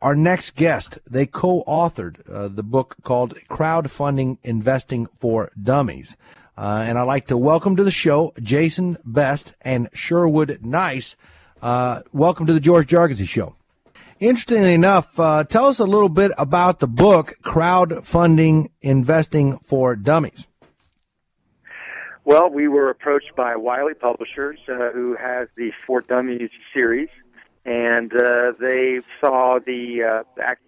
our next guest, they co-authored the book called Crowdfunding Investing for Dummies. And I'd like to welcome to the show Jason Best and Sherwood Nice. Welcome to the George Jarkesy Show. Interestingly enough, tell us a little bit about the book, Crowdfunding Investing for Dummies. Well, we were approached by Wiley Publishers, who has the For Dummies series, and they saw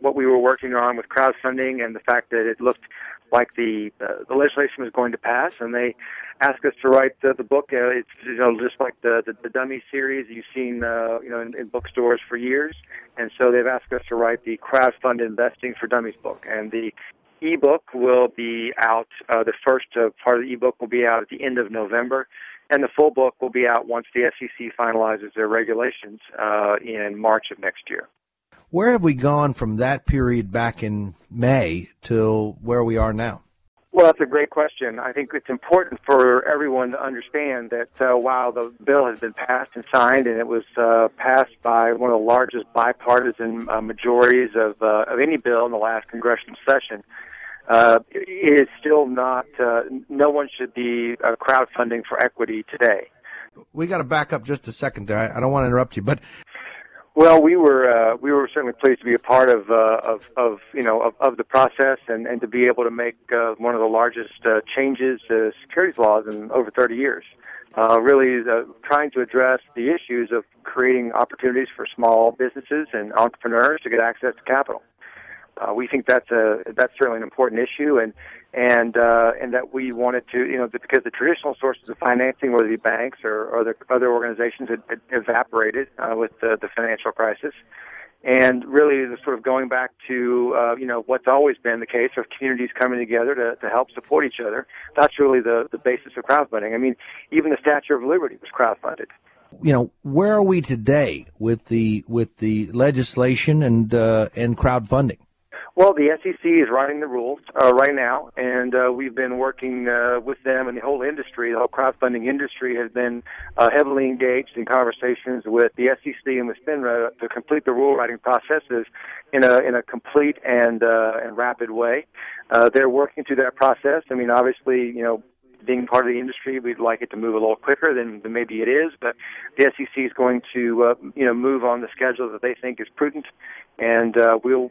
what we were working on with crowdfunding and the fact that it looked like the legislation was going to pass, and they asked us to write the book. It's just like the Dummies series you've seen in bookstores for years, and so they've asked us to write the Crowdfund Investing for Dummies book, and the ebook will be out. The first part of the ebook will be out at the end of November, and the full book will be out once the SEC finalizes their regulations in March of next year. Where have we gone from that period back in May to where we are now? Well, that's a great question. I think it's important for everyone to understand that while the bill has been passed and signed, and it was passed by one of the largest bipartisan majorities of any bill in the last congressional session, it is still not, no one should be crowdfunding for equity today. We got to back up just a second there. I don't want to interrupt you, but... Well, we were certainly pleased to be a part of the process and to be able to make one of the largest changes to securities laws in over 30 years. Really trying to address the issues of creating opportunities for small businesses and entrepreneurs to get access to capital. We think that's certainly an important issue, and that we wanted to, because the traditional sources of financing, whether it be banks or other organizations, had evaporated with the financial crisis, and really the sort of going back to what's always been the case of communities coming together to help support each other. That's really the basis of crowdfunding. I mean, even the Statue of Liberty was crowdfunded. Where are we today with the legislation and crowdfunding? Well, the SEC is writing the rules right now, and we've been working with them, and the whole industry, the whole crowdfunding industry, has been heavily engaged in conversations with the SEC and with FINRA to complete the rule writing processes in a complete and rapid way. They're working through that process. I mean, obviously, being part of the industry, we'd like it to move a little quicker than maybe it is, but the SEC is going to move on the schedule that they think is prudent. And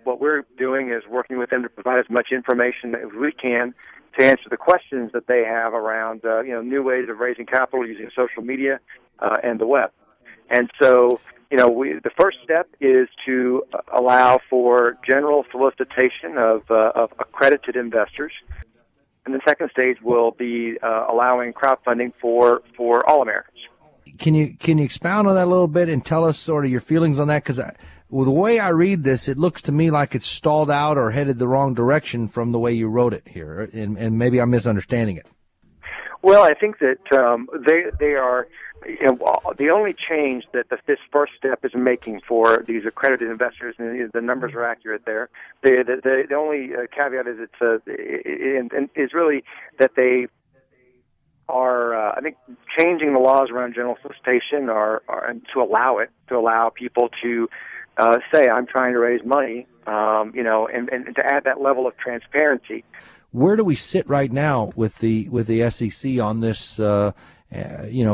what we're doing is working with them to provide as much information as we can to answer the questions that they have around new ways of raising capital using social media and the web. And so the first step is to allow for general solicitation of accredited investors. And the second stage will be allowing crowdfunding for all Americans. Can you expound on that a little bit and tell us sort of your feelings on that? Because the way I read this, it looks to me like it's stalled out or headed the wrong direction from the way you wrote it here, and maybe I'm misunderstanding it. Well, I think that they are. The only change that this first step is making for these accredited investors, and the numbers are accurate there. The only caveat is is really that they are, I think, changing the laws around general solicitation and to allow people to say, I'm trying to raise money, and to add that level of transparency. Where do we sit right now with the SEC on this?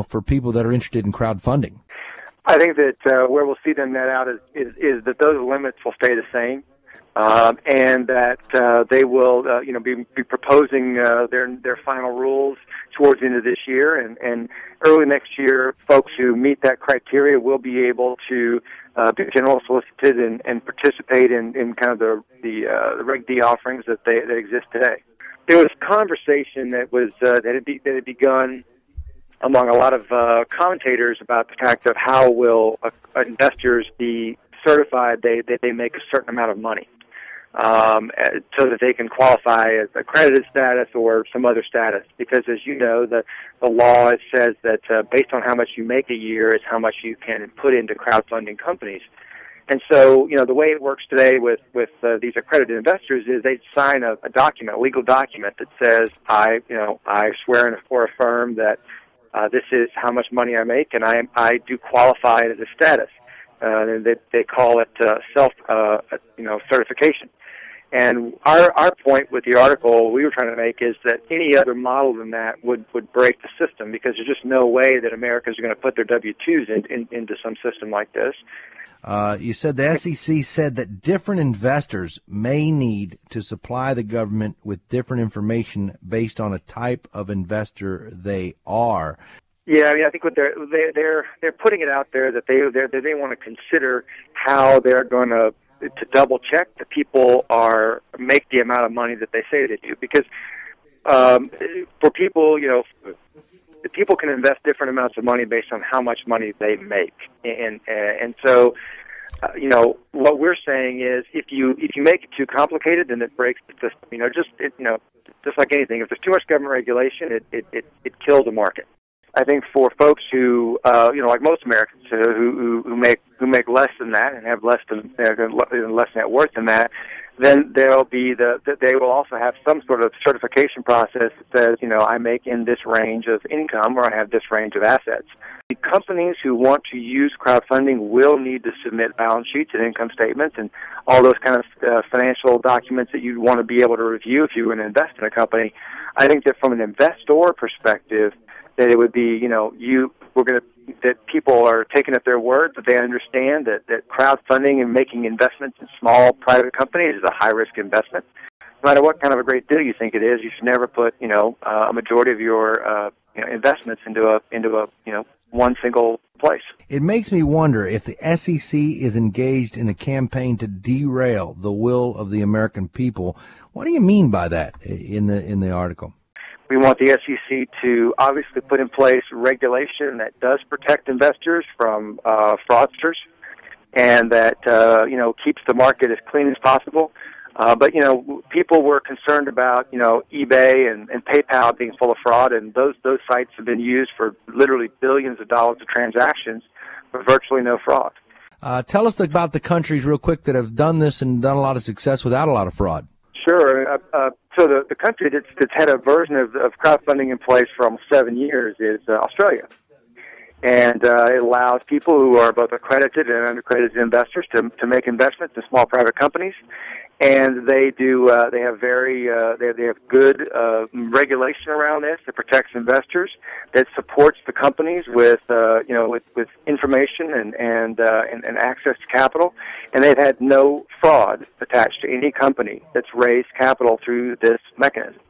For people that are interested in crowdfunding? I think that where we'll see them net out is that those limits will stay the same, and that they will, be proposing their final rules towards the end of this year, and early next year, folks who meet that criteria will be able to be general solicited and participate in kind of the Reg D offerings that exist today. There was conversation that had begun among a lot of commentators about the fact of how will investors be certified that they make a certain amount of money so that they can qualify as accredited status or some other status. Because, as you know, the law says that based on how much you make a year is how much you can put into crowdfunding companies. And so, the way it works today with these accredited investors is they sign a document, a legal document that says, I swear or affirm that this is how much money I make, and I do qualify as a status. They call it certification. And our point with the article we were trying to make is that any other model than that would break the system, because there's just no way that Americans are going to put their W-2s into some system like this. You said the SEC said that different investors may need to supply the government with different information based on a type of investor they are. Yeah, I mean, I think what they're putting it out there that they want to consider how they're going to double check that people make the amount of money that they say they do, because for people, people can invest different amounts of money based on how much money they make, and so what we're saying is if you make it too complicated, then it breaks the system. Just like anything, if there's too much government regulation, it kills the market. I think for folks who, like most Americans who make less than that and have less net worth than that, then they will also have some sort of certification process that says, I make in this range of income, or I have this range of assets. The companies who want to use crowdfunding will need to submit balance sheets and income statements and all those kind of financial documents that you'd want to be able to review if you were going to invest in a company. I think that from an investor perspective, that it would be, that people are taking at their word, that they understand that crowdfunding and making investments in small private companies is a high-risk investment. No matter what kind of a great deal you think it is, you should never put, a majority of your, investments into a one single place. It makes me wonder if the SEC is engaged in a campaign to derail the will of the American people. What do you mean by that in the article? We want the SEC to obviously put in place regulation that does protect investors from fraudsters, and that keeps the market as clean as possible. But people were concerned about eBay and PayPal being full of fraud, and those sites have been used for literally billions of dollars of transactions with virtually no fraud. Tell us about the countries real quick that have done this and done a lot of success without a lot of fraud. Sure. So the country that's had a version of crowdfunding in place for almost 7 years is Australia. And it allows people who are both accredited and unaccredited investors to make investments in small private companies. And they have good regulation around this that protects investors, that supports the companies with information and access to capital. And they've had no fraud attached to any company that's raised capital through this mechanism.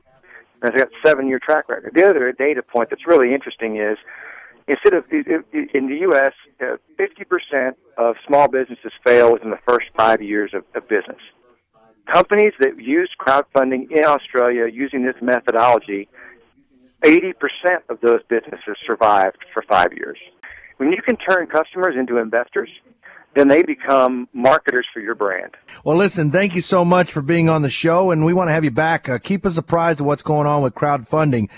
And it's got a 7-year track record. The other data point that's really interesting is, instead of in the U.S., 50% of small businesses fail within the first 5 years of business. Companies that used crowdfunding in Australia using this methodology, 80% of those businesses survived for 5 years. When you can turn customers into investors, then they become marketers for your brand. Well, listen, thank you so much for being on the show, and we want to have you back. Keep us apprised of what's going on with crowdfunding.